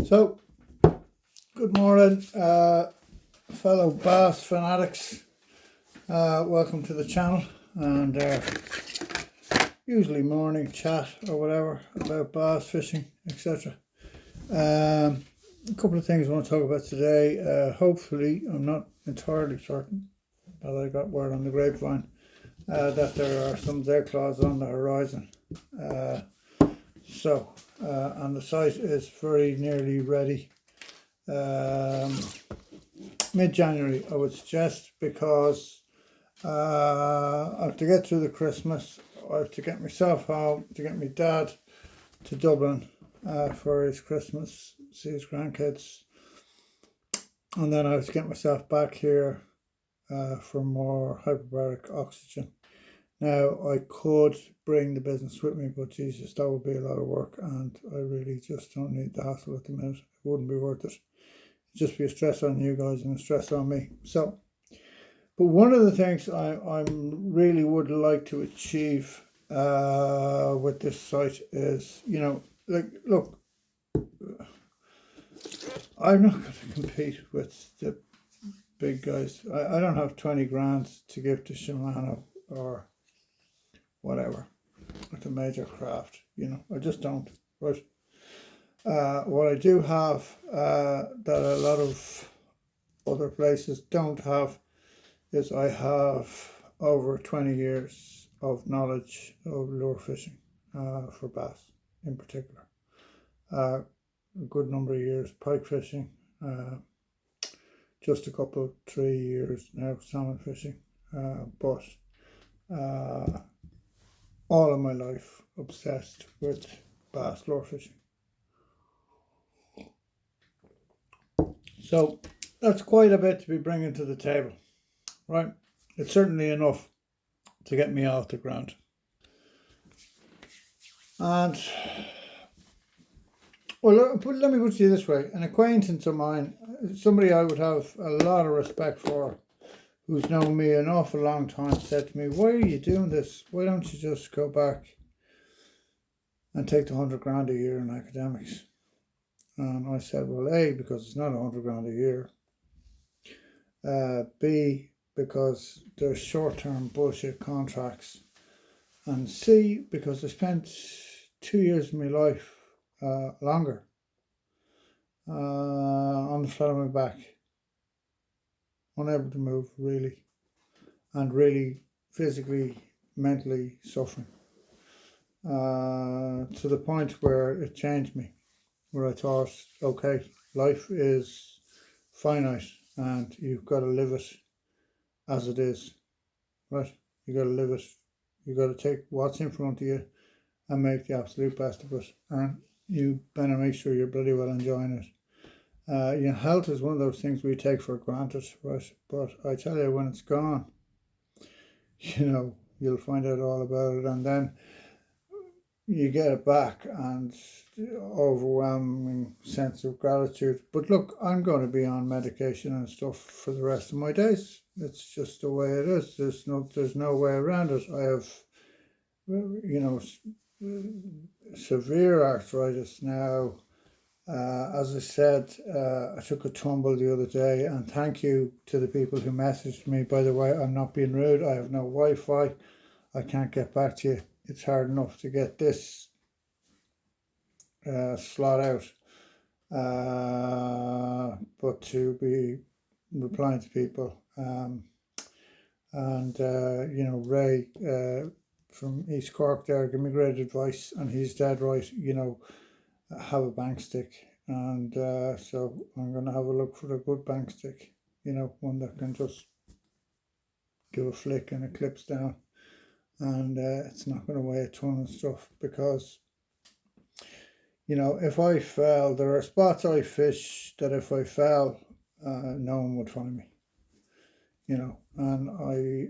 So, good morning, fellow bass fanatics. Welcome to the channel, and usually morning chat or whatever about bass fishing, etc. A couple of things I want to talk about today. Hopefully, I'm not entirely certain, but I got word on the grapevine that there are some dead claws on the horizon. And the site is very nearly ready. Mid-January, I would suggest, because I have to get through the Christmas. I have to get myself home, to get my dad to Dublin for his Christmas, see his grandkids, and then I have to get myself back here for more hyperbaric oxygen. Now, I could bring the business with me, but Jesus, that would be a lot of work, and I really just don't need the hassle at the minute. It wouldn't be worth it. It'd just be a stress on you guys and a stress on me. So, but one of the things I really would like to achieve with this site is, look, I'm not going to compete with the big guys. I don't have 20 grand to give to Shimano or whatever, with a major craft, I just don't. But what I do have that a lot of other places don't have is I have over 20 years of knowledge of lure fishing for bass in particular. A good number of years pike fishing, just a couple, 3 years now salmon fishing, but all of my life obsessed with bass lure fishing. So that's quite a bit to be bringing to the table, right? It's certainly enough to get me off the ground. And well, let me put it to you this way. An acquaintance of mine, somebody I would have a lot of respect for, who's known me an awful long time, said to me, "Why are you doing this? Why don't you just go back and take the 100 grand a year in academics?" And I said, well, A, because it's not 100 grand a year. B, because there's short-term bullshit contracts. And C, because I spent 2 years of my life, longer, on the flat of my back, unable to move really, and really physically, mentally suffering, to the point where it changed me, where I thought, okay, life is finite and you've got to live it as it is, right? You got to live it. You got to take what's in front of you and make the absolute best of it, and you better make sure you're bloody well enjoying it. Health is one of those things we take for granted, right? But I tell you, when it's gone, you'll find out all about it, and then you get it back, and overwhelming sense of gratitude. But look, I'm going to be on medication and stuff for the rest of my days. It's just the way it is. There's no way around it. I have, severe arthritis now. As I said, I took a tumble the other day, and thank you to the people who messaged me. By the way, I'm not being rude. I have no Wi-Fi. I can't get back to you. It's hard enough to get this slot out, but to be replying to people, Ray from East Cork there gave me great advice, and he's dead right. Have a bank stick, and so I'm going to have a look for a good bank stick, one that can just give a flick and it clips down, and it's not going to weigh a ton and stuff, because if I fell, there are spots I fish that if I fell, no one would find me, and I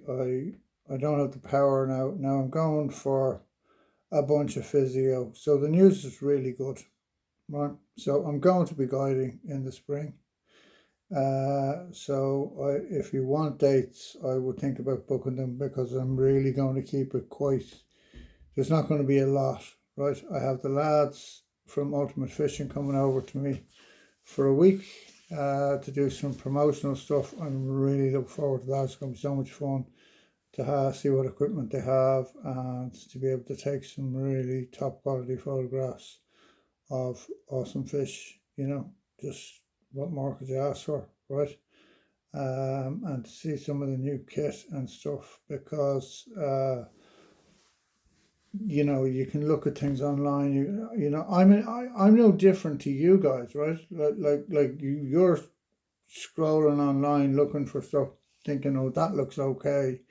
don't have the power now. Now I'm going for a bunch of physio, so the news is really good, right? So I'm going to be guiding in the spring. If you want dates, I would think about booking them, because I'm really going to keep it quite. There's not going to be a lot, right? I have the lads from Ultimate Fishing coming over to me for a week to do some promotional stuff. I'm really looking forward to that. It's going to be so much fun to see what equipment they have and to be able to take some really top quality photographs of awesome fish, just what more could you ask for, right? And to see some of the new kit and stuff, because you can look at things online. I'm no different to you guys, right? Like you're scrolling online looking for stuff, thinking, oh, that looks okay.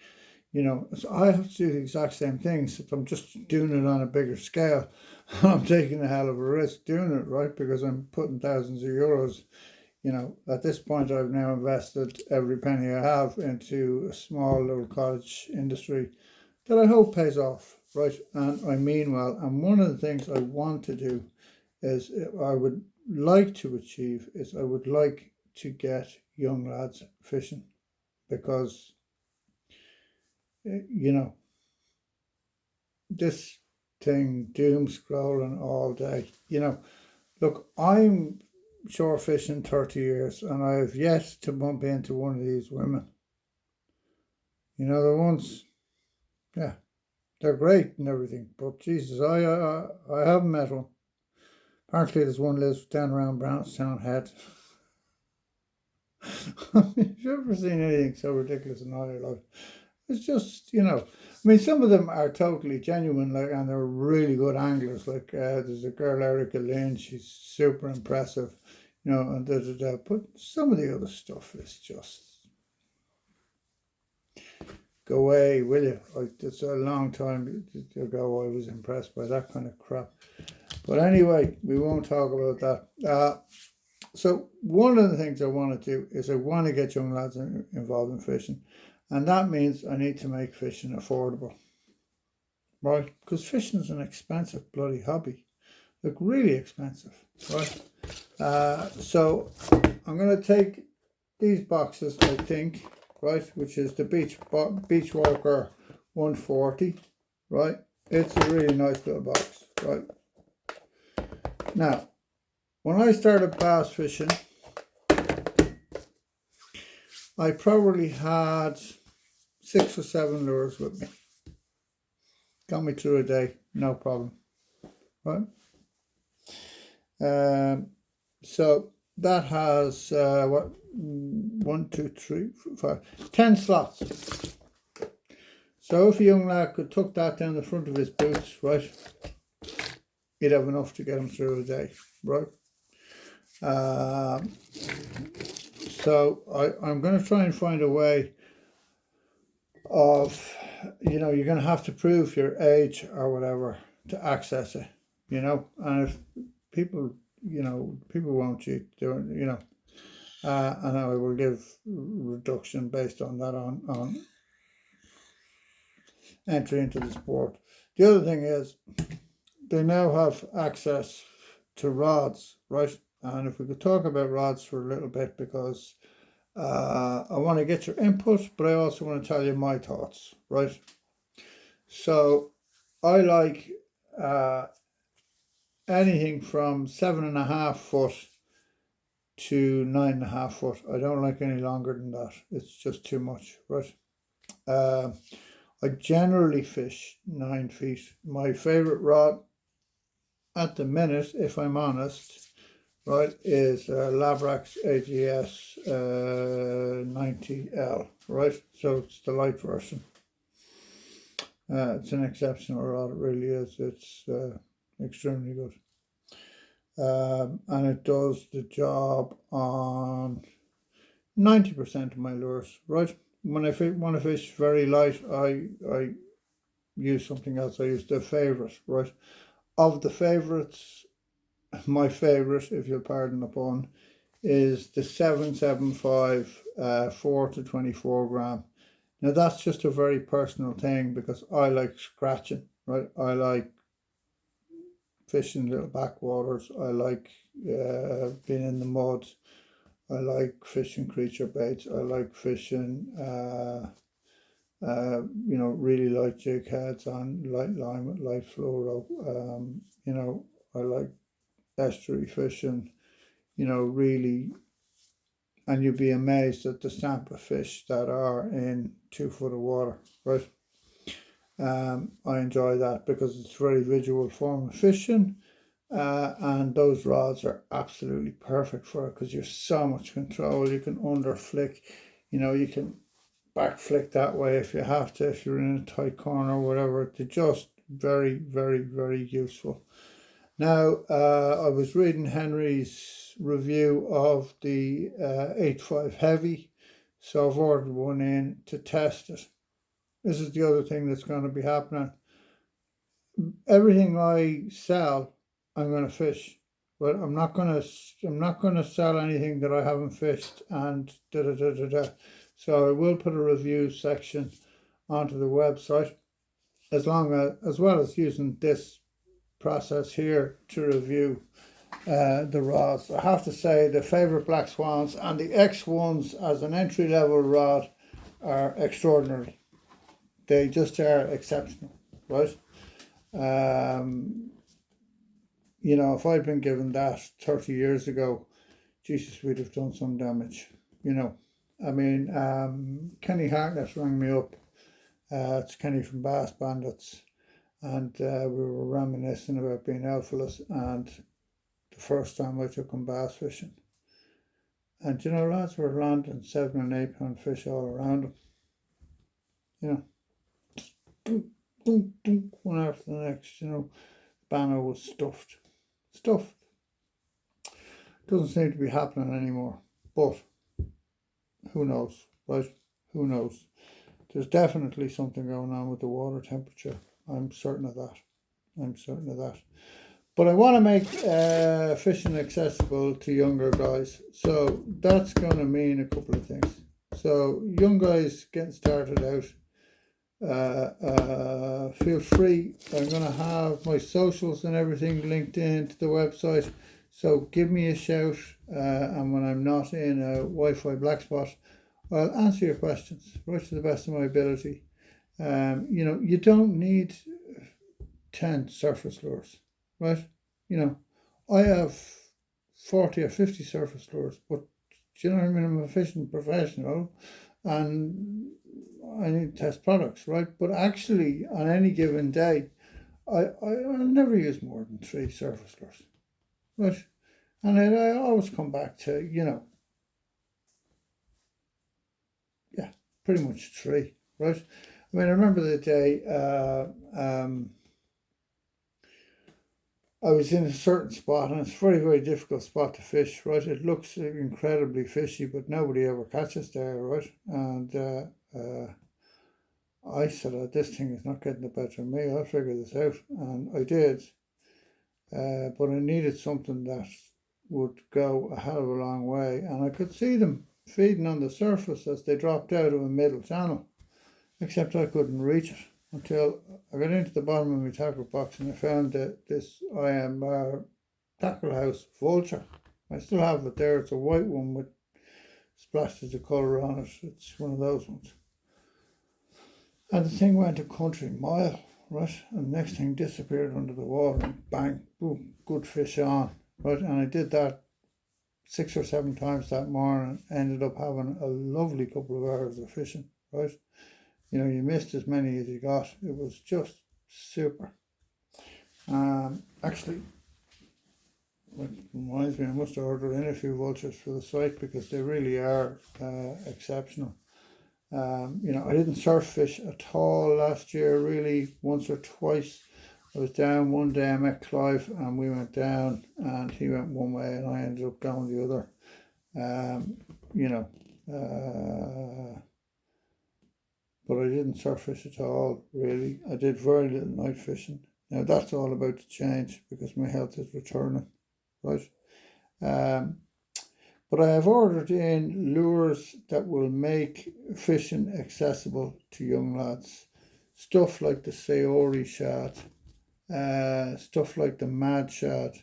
So I have to do the exact same things. I'm just doing it on a bigger scale. I'm taking a hell of a risk doing it, right? Because I'm putting thousands of euros. At this point, I've now invested every penny I have into a small little cottage industry that I hope pays off, right? And I mean well. And one of the things I want to do is I would like to achieve is I would like to get young lads fishing, because this thing doom scrolling all day. Look, I'm shore fishing 30 years and I've yet to bump into one of these women. The ones, yeah, they're great and everything, but Jesus, I haven't met one. Apparently there's one lives down around Brownstown Head. Have you ever seen anything so ridiculous in all your life? It's just, some of them are totally genuine, and they're really good anglers. There's a girl, Erica Lynn, she's super impressive, and but some of the other stuff is just, go away, will you? It's a long time ago I was impressed by that kind of crap. But anyway, we won't talk about that. So one of the things I want to do is I want to get young lads involved in fishing. And that means I need to make fishing affordable, right? Because fishing is an expensive bloody hobby, like really expensive, right? So I'm going to take these boxes, I think, right, which is the Beachwalker 140, right? It's a really nice little box, right? Now, when I started bass fishing, I probably had 6 or 7 lures with me. Got me through a day, no problem, right? So that has 1, 2, 3, 4, 5, 10 slots. So if a young lad could tuck that down the front of his boots, right, he'd have enough to get him through a day, right? So I'm going to try and find a way of, you're going to have to prove your age or whatever to access it, and if people, people won't cheat, and I will give reduction based on that on entry into the sport. The other thing is they now have access to rods, right? And if we could talk about rods for a little bit, because I want to get your input, but I also want to tell you my thoughts, right? So I like anything from 7.5 foot to 9.5 foot. I don't like any longer than that. It's just too much, right? I generally fish 9 feet. My favorite rod at the minute, if I'm honest, right, is Lavrax AGS 90L, right? So it's the light version. It's an exceptional rod, it really is. It's extremely good. And it does the job on 90% of my lures, right? When I want to fish very light, I use something else. I use the favourite, right? Of the favourites, my favourite, if you'll pardon the pun, is the 775 4 to 24 gram. Now that's just a very personal thing, because I like scratching, right? I like fishing little backwaters. I like being in the mud. I like fishing creature baits. I like fishing really light jig heads on light line with light fluoro. I like estuary fishing, you know, really, and you'd be amazed at the stamp of fish that are in 2 foot of water, right? I enjoy that because it's a very visual form of fishing, and those rods are absolutely perfect for it because you're so much control. You can under flick, you know, you can back flick that way if you have to, if you're in a tight corner or whatever. They're just very, very, very useful. Now, I was reading Henry's review of the 8.5 Heavy, so I've ordered one in to test it. This is the other thing that's going to be happening. Everything I sell, I'm going to fish, but I'm not going to sell anything that I haven't fished and da da da da da. So I will put a review section onto the website, as well as using this process here to review the rods. I have to say the favourite Black Swans and the X1s as an entry level rod are extraordinary. They just are exceptional, right? You know, if I'd been given that 30 years ago, Jesus, we'd have done some damage, you know. I mean, Kenny Hartnett rang me up. It's Kenny from Bass Bandits, and we were reminiscing about being outfielders and the first time I took him bass fishing. And you know, lads were landing 7 and 8 pound fish all around them. You know, dunk, dunk, dunk, one after the next. You know, banner was stuffed. Doesn't seem to be happening anymore. But who knows, right? Who knows? There's definitely something going on with the water temperature. I'm certain of that. But I want to make fishing accessible to younger guys. So that's going to mean a couple of things. So young guys getting started out, feel free. I'm going to have my socials and everything linked into the website. So give me a shout, and when I'm not in a Wi-Fi black spot, I'll answer your questions right to the best of my ability. You know, you don't need 10 surface lures, right? You know, I have 40 or 50 surface lures, but do you know what I mean? I'm a fishing professional and I need to test products, right? But actually, on any given day, I'll never use more than 3 surface lures, right? And I always come back to, you know, yeah, pretty much 3, right? I mean, I remember the day I was in a certain spot, and it's a very, very difficult spot to fish, right? It looks incredibly fishy, but nobody ever catches there, right? And I said, oh, this thing is not getting the better of me. I'll figure this out. And I did. But I needed something that would go a hell of a long way. And I could see them feeding on the surface as they dropped out of a middle channel, except I couldn't reach it until I got into the bottom of my tackle box and I found this IMR tackle house vulture. I still have it there. It's a white one with splashes of colour on it. It's one of those ones. And the thing went a country mile, right? And the next thing disappeared under the water and bang, boom, good fish on, right? And I did that 6 or 7 times that morning and ended up having a lovely couple of hours of fishing, right? You know, you missed as many as you got. It was just super. Actually, it reminds me, I must order in a few vultures for the site because they really are exceptional. You know, I didn't surf fish at all last year, really, once or twice. I was down one day, I met Clive and we went down and he went one way and I ended up going the other. You know, but I didn't surf fish at all, really. I did very little night fishing. Now that's all about to change because my health is returning, right? But I have ordered in lures that will make fishing accessible to young lads. Stuff like the Saori shad, stuff like the Mad shad,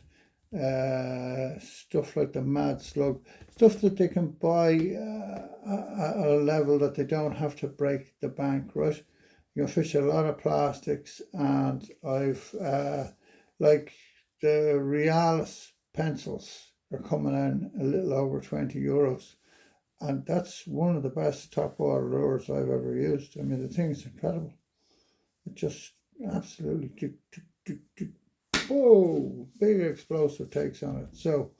stuff like the Mad slug, stuff that they can buy at a level that they don't have to break the bank, right? You can fish a lot of plastics, and I've like the Realis pencils are coming in a little over €20. And that's one of the best top water lures I've ever used. I mean, the thing is incredible. It just absolutely, whoa, big explosive takes on it. So,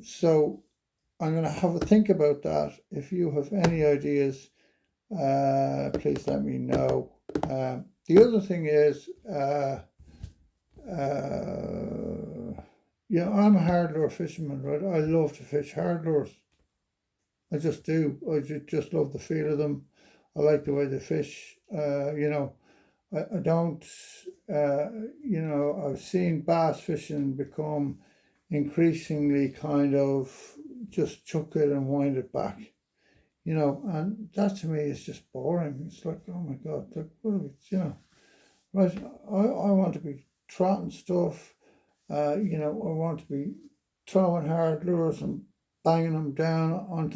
so I'm going to have a think about that. If you have any ideas, please let me know. The other thing is, I'm a hard lure fisherman, right? I love to fish hard lures. I just do. I just love the feel of them. I like the way they fish. I don't, I've seen bass fishing become increasingly kind of just chuck it and wind it back, and that to me is just boring. It's like, oh my God, like, what are we, right? I want to be trotting stuff, I want to be throwing hard lures and banging them down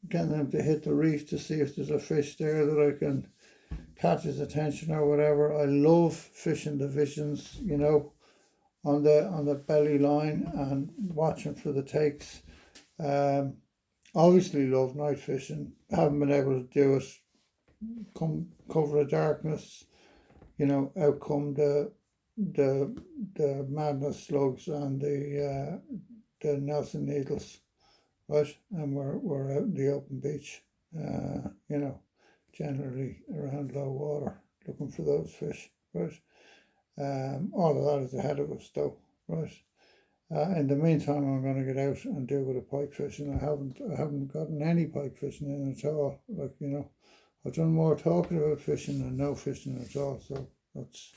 getting them to hit the reef to see if there's a fish there that I can catch his attention or whatever. I love fishing the visions, on the belly line and watching for the takes. Obviously love night fishing. Haven't been able to do it. Come cover of darkness, out come the madness slugs and the Nelson needles, right? And we're out in the open beach, generally around low water, looking for those fish, right? All of that is ahead of us, though, right? In the meantime, I'm going to get out and do a bit of pike fishing. I haven't gotten any pike fishing in at all. Like, I've done more talking about fishing than no fishing at all. So that's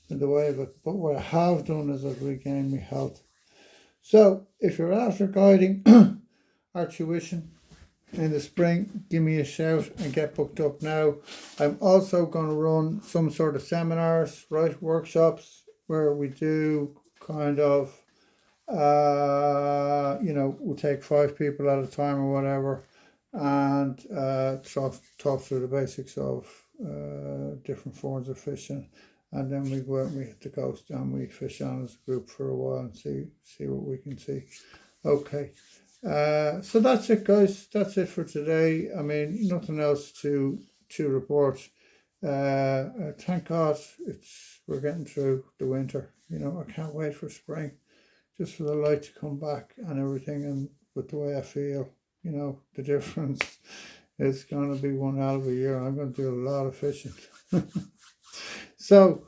in the way of it. But what I have done is I've regained my health. So if you're after guiding our tuition in the spring, give me a shout and get booked up now. I'm also going to run some sort of seminars, right, workshops, where we do kind of, we'll take 5 people at a time or whatever, and talk through the basics of different forms of fishing. And then we go out and we hit the coast and we fish on as a group for a while and see what we can see. Okay. So that's it, guys. That's it for today. I mean, nothing else to report. Thank God we're getting through the winter. I can't wait for spring, just for the light to come back and everything. And with the way I feel, the difference, it's going to be one hell of a year. I'm going to do a lot of fishing. So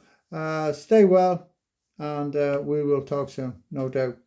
stay well, and we will talk soon, no doubt.